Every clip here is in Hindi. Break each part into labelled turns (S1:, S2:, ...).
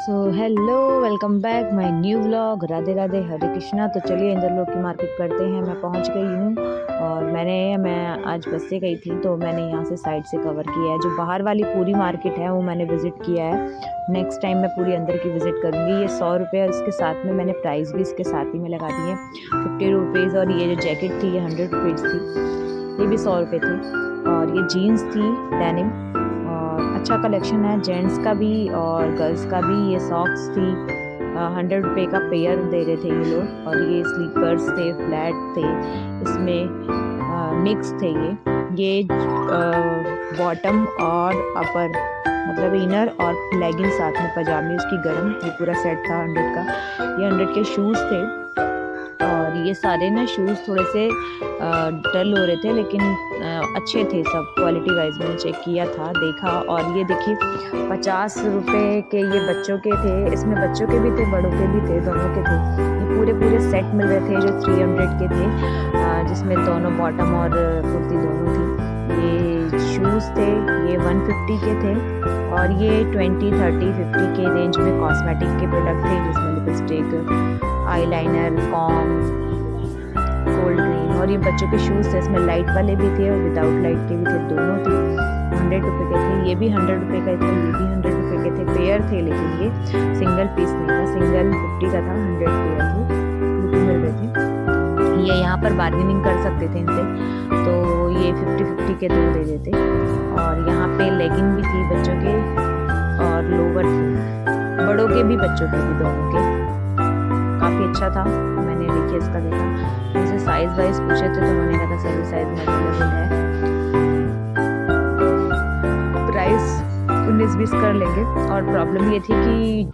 S1: So hello, welcome back my new vlog. Radhe Radhe, Hare Krishna. तो चलिए इंदरलोक की मार्केट करते हैं। मैं पहुंच गई हूं और मैं आज बस से गई थी, तो मैंने यहां से साइड से कवर किया है। जो बाहर वाली पूरी मार्केट है वो मैंने विज़िट किया है। नेक्स्ट टाइम मैं पूरी अंदर की विज़िट करूंगी। ये 100 रुपये, इसके साथ में मैंने प्राइस भी इसके साथ ही में लगा दी है, 50 रुपीज़। और ये जो जैकेट थी ये 100 रुपीज़ थी, ये भी 100 रुपये थी। और ये जीन्स थी डेनिम, अच्छा कलेक्शन है जेंट्स का भी और गर्ल्स का भी। ये सॉक्स थी, 100 रुपये का पेयर दे रहे थे ये लोग। और ये स्लीपर्स थे, फ्लैट थे, इसमें मिक्स थे। ये बॉटम और अपर, मतलब इनर और लेगिंग साथ में पजामी उसकी गर्म, ये पूरा सेट था 100 का। ये 100 के शूज़ थे और ये सारे ना शूज़ थोड़े से डल हो रहे थे, लेकिन अच्छे थे सब। क्वालिटी वाइज मैंने चेक किया था, देखा। और ये देखिए 50 रुपये के ये बच्चों के थे। इसमें बच्चों के भी थे, बड़ों के भी थे, दोनों के थे। ये पूरे पूरे सेट मिल रहे थे जो 300 के थे, जिसमें दोनों बॉटम और कुर्ती दोनों थी। ये शूज़ थे, ये 150 के थे। और ये 20, 30, 50 के रेंज में कॉस्मेटिक के प्रोडक्ट थे, जिसमें lipstick, eyeliner, com, gold green. और ये बच्चों के शूज़ थे, इसमें लाइट वाले भी थे और विदाउट लाइट के भी थे, दोनों थे। 100 रुपये के थे, ये भी 100 रुपये का थे, ये भी 100 रुपये के थे। पेयर थे, लेकिन ये सिंगल पीस नहीं था, सिंगल 50 का था, 100 पेयर थे, 2 मिल रहे थे। ये यहाँ पर बार्गेनिंग कर सकते थे इनसे, तो ये 50-50 के 2 दे देते। और यहाँ पे लेगिंग भी थी बच्चों के और लोवर थे, बड़ों के भी बच्चों के भी, दोनों के। काफ़ी अच्छा था। मैंने देखिए इसका देखा, मुझसे साइज़ वाइज पूछे थे तो मैंने कहा था सभी साइज़ में अवेलेबल है। प्राइस 19-20 कर लेंगे। और प्रॉब्लम ये थी कि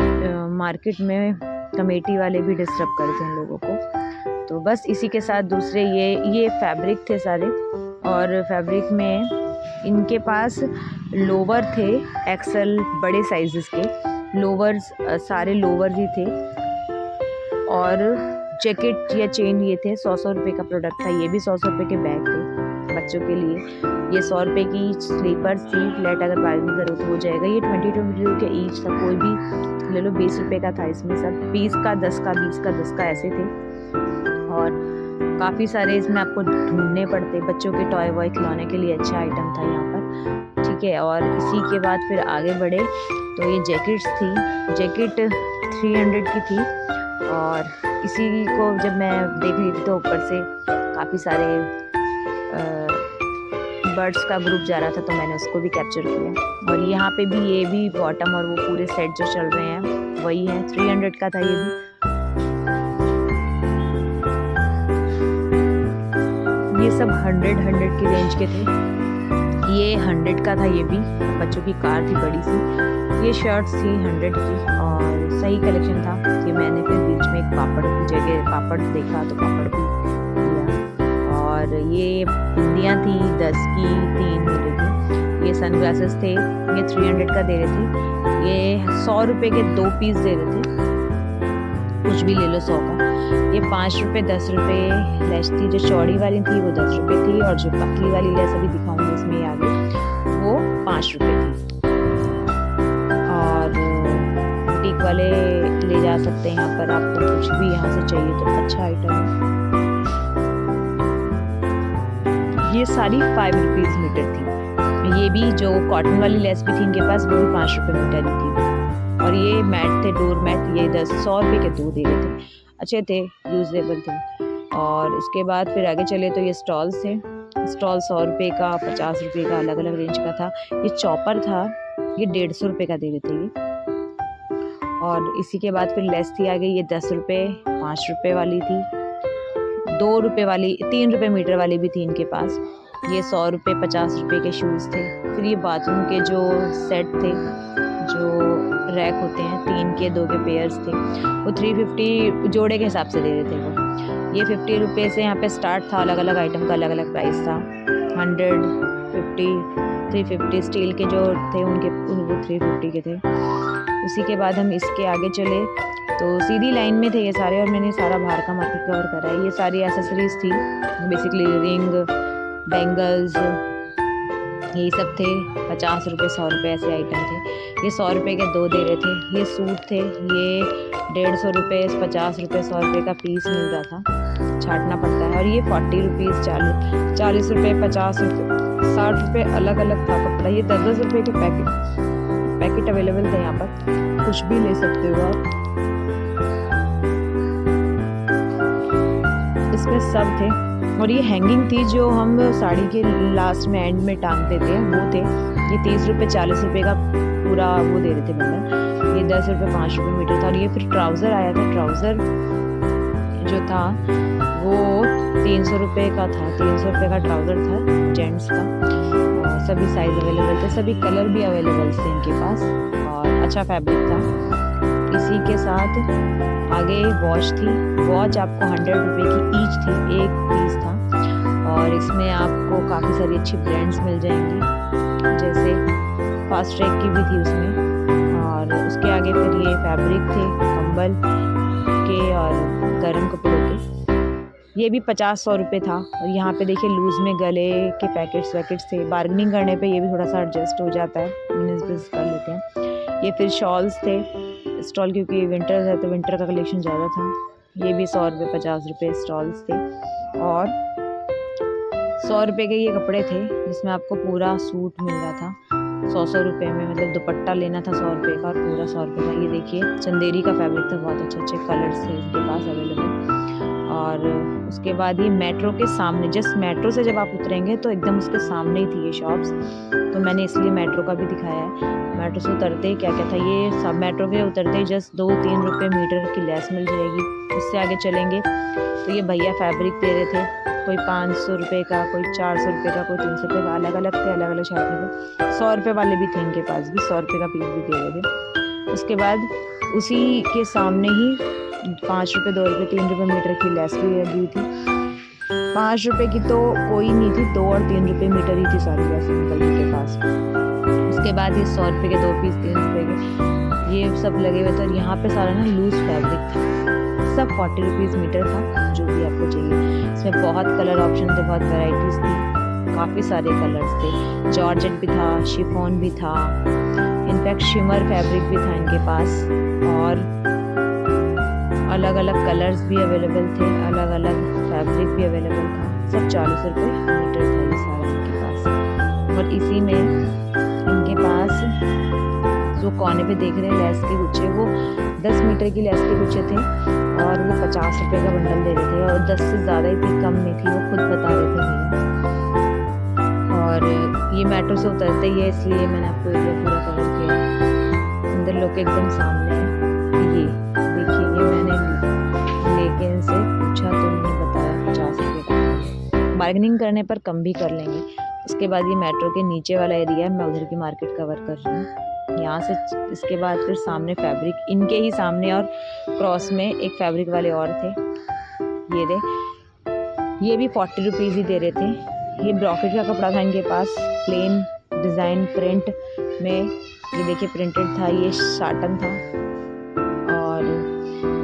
S1: मार्केट में कमेटी वाले भी डिस्टर्ब करते हैं लोगों को। तो बस इसी के साथ दूसरे ये फैब्रिक थे सारे। और फैब्रिक में इनके पास लोवर थे, एक्सेल बड़े साइजेस के लोवर्स, सारे लोवर ही थे। और जैकेट या चेन ये थे। 100 रुपये का प्रोडक्ट था। ये भी 100 रुपये के बैग थे बच्चों के लिए। ये 100 रुपये की स्लीपर्स थी, फ्लैट अगर बार्गेनिंग करो तो हो जाएगा। ये 22 के ईच था, कोई भी ले लो। 20 रुपये का था इसमें सब, 20 का, 10 का, 20 का, 10 का ऐसे थे। और काफ़ी सारे इसमें आपको ढूंढने पड़ते। बच्चों के टॉय वॉय खिलौने के लिए अच्छा आइटम था यहाँ पर, ठीक है। और इसी के बाद फिर आगे बढ़े तो ये जैकेट्स थी। जैकेट 300 की थी। और इसी को जब मैं देख रही थी तो ऊपर से काफ़ी सारे बर्ड्स का ग्रुप जा रहा था, तो मैंने उसको भी कैप्चर किया। और यहाँ पे भी ये भी बॉटम और वो पूरे सेट जो चल रहे हैं वही है, 300 का था ये भी। ये सब 100 की रेंज के थे। ये 100 का था, ये भी बच्चों की कार थी बड़ी सी। ये शर्ट्स थी 100 की और सही कलेक्शन था। ये मैंने फिर बीच में एक पापड़ की जगह पापड़ देखा तो पापड़ भी लिया। और ये बिंदियाँ थी 10 की 3 मिल रही थी। ये सनग्लासेस थे, ये 300 का दे रहे थे। ये 100 रुपये के 2 पीस दे रहे थे, कुछ भी ले लो 100 का। ये 5 रुपये, 10 रुपये लेस थी। जो चौड़ी वाली थी वो 10 रुपये थी, और जो पतली वाली लेस अभी दिखाऊंगी इसमें आगे, वो 5 रुपये थी। और बुटीक वाले ले जा सकते हैं यहाँ पर, आपको कुछ भी यहाँ से चाहिए तो अच्छा आइटम है। ये सारी 5 रुपीज़ मीटर थी। ये भी जो कॉटन वाली लेस भी थी इनके पास, वो भी 5 रुपये मीटर ही थी। और ये मैट थे, डोर मैट, ये 100 रुपये के 2 दे रहे थे, अच्छे थे, यूजेबल थे। और उसके बाद फिर आगे चले तो ये स्टॉल्स थे। स्टॉल 100 रुपये का, 50 रुपये का, अलग अलग रेंज का था। ये चॉपर था, ये 150 रुपये का दे रहे थे ये। और इसी के बाद फिर लेस थी आगे, ये 10 रुपये, 5 रुपये वाली थी, 2 रुपये वाली, 3 रुपये मीटर वाली भी थी इनके पास। ये 100 रुपये, 50 रुपये के शूज़ थे। फिर ये बाथरूम के जो सेट थे, जो रैक होते हैं, 3 के 2 के पेयर्स थे, वो 350 जोड़े के हिसाब से दे रहे थे वो। ये 50 रुपये से यहाँ पे स्टार्ट था, अलग अलग आइटम का अलग अलग प्राइस था। 100, 50, 350 स्टील के जो थे उनके, वो 350 के थे। उसी के बाद हम इसके आगे चले तो सीधी लाइन में थे ये सारे, और मैंने सारा बाहर का मार्केट कवर करा है। ये सारी एसेसरीज थी, बेसिकली रिंग, बैंगल्स, यही सब थे। 50 रुपये 100 रुपये ऐसे आइटम थे। ये 100 रुपये के 2 दे रहे थे। ये सूट थे, ये 150 रुपये 50 रुपये 100 रुपये का पीस मिल रहा था, छांटना पड़ता है। और ये 40 रुपीज़ 40 रुपये 50 रुपये 60 रुपये अलग अलग था कपड़ा। ये 10-10 रुपये के पैकेट अवेलेबल थे यहाँ पर, कुछ भी ले सकते हो आप। इसमें सब थे। और ये हैंगिंग थी जो हम साड़ी के लास्ट में एंड में टांग देते हैं, वो थे। ये 30 रुपये 40 रुपये का पूरा वो दे रहे थे बंडल। ये 10 रुपये 5 रुपये मीटर था। और ये फिर ट्राउज़र आया था। ट्राउज़र जो था वो 300 रुपये का था। 300 रुपये का ट्राउज़र था जेंट्स का। और सभी साइज़ अवेलेबल थे, सभी कलर भी अवेलेबल थे इनके पास, और अच्छा फैब्रिक था। इसी के साथ आगे वॉच थी। वॉच आपको 100 रुपये की ईच थी, एक पीस था। और इसमें आपको काफ़ी सारी अच्छी ब्रांड्स मिल जाएंगी, जैसे फास्ट ट्रैक की भी थी उसमें। और उसके आगे फिर ये फैब्रिक थे कंबल के और गर्म कपड़ों के। ये भी 50-100 रुपये था। और यहाँ पे देखिए लूज़ में गले के पैकेट्स थे। बार्गेनिंग करने पे ये भी थोड़ा सा एडजस्ट हो जाता है, 19-20 कर लेते हैं। ये फिर शॉल्स थे स्टॉल, क्योंकि विंटर है तो विंटर का कलेक्शन ज़्यादा था। ये भी 100 रुपये 50 रुपये स्टॉल्स थे। और 100 रुपये के ये कपड़े थे जिसमें आपको पूरा सूट मिल रहा था 100 रुपये में। मतलब दुपट्टा लेना था 100 रुपये का और पूरा 100 रुपये का। ये देखिए चंदेरी का फैब्रिक था, बहुत अच्छे अच्छे कलर्स थे इनके पास अवेलेबल। और उसके बाद ये मेट्रो के सामने, जस्ट मेट्रो से जब आप उतरेंगे तो एकदम उसके सामने ही थी ये शॉप्स, तो मैंने इसलिए मेट्रो का भी दिखाया है। मेट्रो से उतरते ही क्या क्या था, ये सब मेट्रो के उतरते ही जस्ट 2-3 रुपये मीटर की लेस मिल जाएगी। उससे आगे चलेंगे तो ये भैया फैब्रिक दे रहे थे, कोई 500 रुपये का, कोई 400 रुपये का, कोई 300 रुपये का, अलग अलग थे, अलग अलग शायद में। 100 रुपये वाले भी थे इनके पास भी, 100 रुपये का पीस भी दे रहे थे। उसके बाद उसी के सामने ही 5 रुपये 2 रुपये 3 रुपये मीटर की लेस भी लगी हुई थी। 5 रुपये की तो कोई नहीं थी, 2 और 3 रुपये मीटर ही थी सारी लेस अंकल जी के पास। उसके बाद ये 100 रुपये के 2 पीस 3 रुपये के ये सब लगे हुए थे। और यहाँ पे सारा ना लूज फैब्रिक था, सब 40 रुपीज़ मीटर था, जो भी आपको चाहिए। इसमें बहुत कलर ऑप्शन थे, बहुत वैराइटीज़ थी, काफ़ी सारे कलर्स थे। जॉर्जेट भी था, शिफॉन भी था, इनफैक्ट शिमर फैब्रिक भी था इनके पास। और अलग अलग कलर्स भी अवेलेबल थे, अलग अलग फैब्रिक भी अवेलेबल था। सब 40 रुपये मीटर था ये सारा इनके पास। और इसी में इनके पास जो कोने पे देख रहे हैं लेस के गुच्छे, वो 10 मीटर की लेस के गुच्छे थे और वो 50 रुपये का बंडल दे रहे थे। और 10 से ज़्यादा ही थी, कम नहीं थी, वो खुद बता रहे थे भैया। और ये मेट्रो से उतरते ही है, इसलिए मैंने आपको एरिया पूरा कवर किया। अंदर लोग एकदम सामने है। ये देखिए, ये मैंने लेके इनसे पूछा तो उन्होंने बताया 50 रुपये का। बार्गेनिंग करने पर कम भी कर लेंगे। उसके बाद ये मेट्रो के नीचे वाला एरिया है, मैं उधर की मार्केट कवर कर रही हूँ। यहाँ से इसके बाद फिर सामने फैब्रिक, इनके ही सामने और क्रॉस में एक फैब्रिक वाले और थे, ये दे, ये भी 40 रुपीज़ ही दे रहे थे। ये ब्रॉकेट का कपड़ा था इनके पास, प्लेन डिज़ाइन प्रिंट में, ये देखिए प्रिंटेड था, ये साटन था और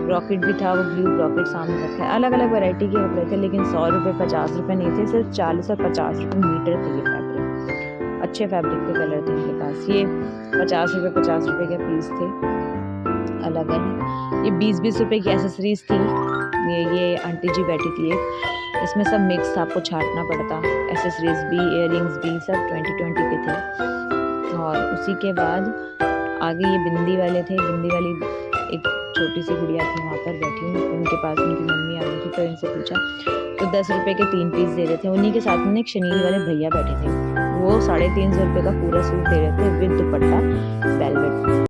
S1: ब्रॉकेट भी था, वो ब्लू ब्रॉकेट सामने रखा है। अलग अलग वैरायटी के कपड़े थे, लेकिन 100 रुपये 50 रुपये नहीं थे, सिर्फ 40 और 50 रुपये मीटर थे ये फैब्रिक। अच्छे फैब्रिक के कलर थे इनके पास। ये 50 रुपये 50 रुपये के पीस थे अलग अलग। ये 20-20 रुपये की एसेसरीज़ थी। ये आंटी जी बैठी थी एक, इसमें सब मिक्स था, आपको छांटना पड़ता, एसेसरीज़ भी इयररिंग्स भी सब 20-20 के थे। और उसी के बाद आगे ये बिंदी वाले थे। बिंदी वाली एक छोटी सी गुड़िया थी वहाँ पर बैठी हुई, उनके पास उनकी मम्मी आ गई थी, तो इनसे पूछा तो 10 रुपये के 3 पीस दे रहे थे। उन्हीं के साथ में एक शनील वाले भैया बैठे थे, वो 350 रुपये का पूरा सूट दे रहे थे विद दुपट्टा वेलवेट।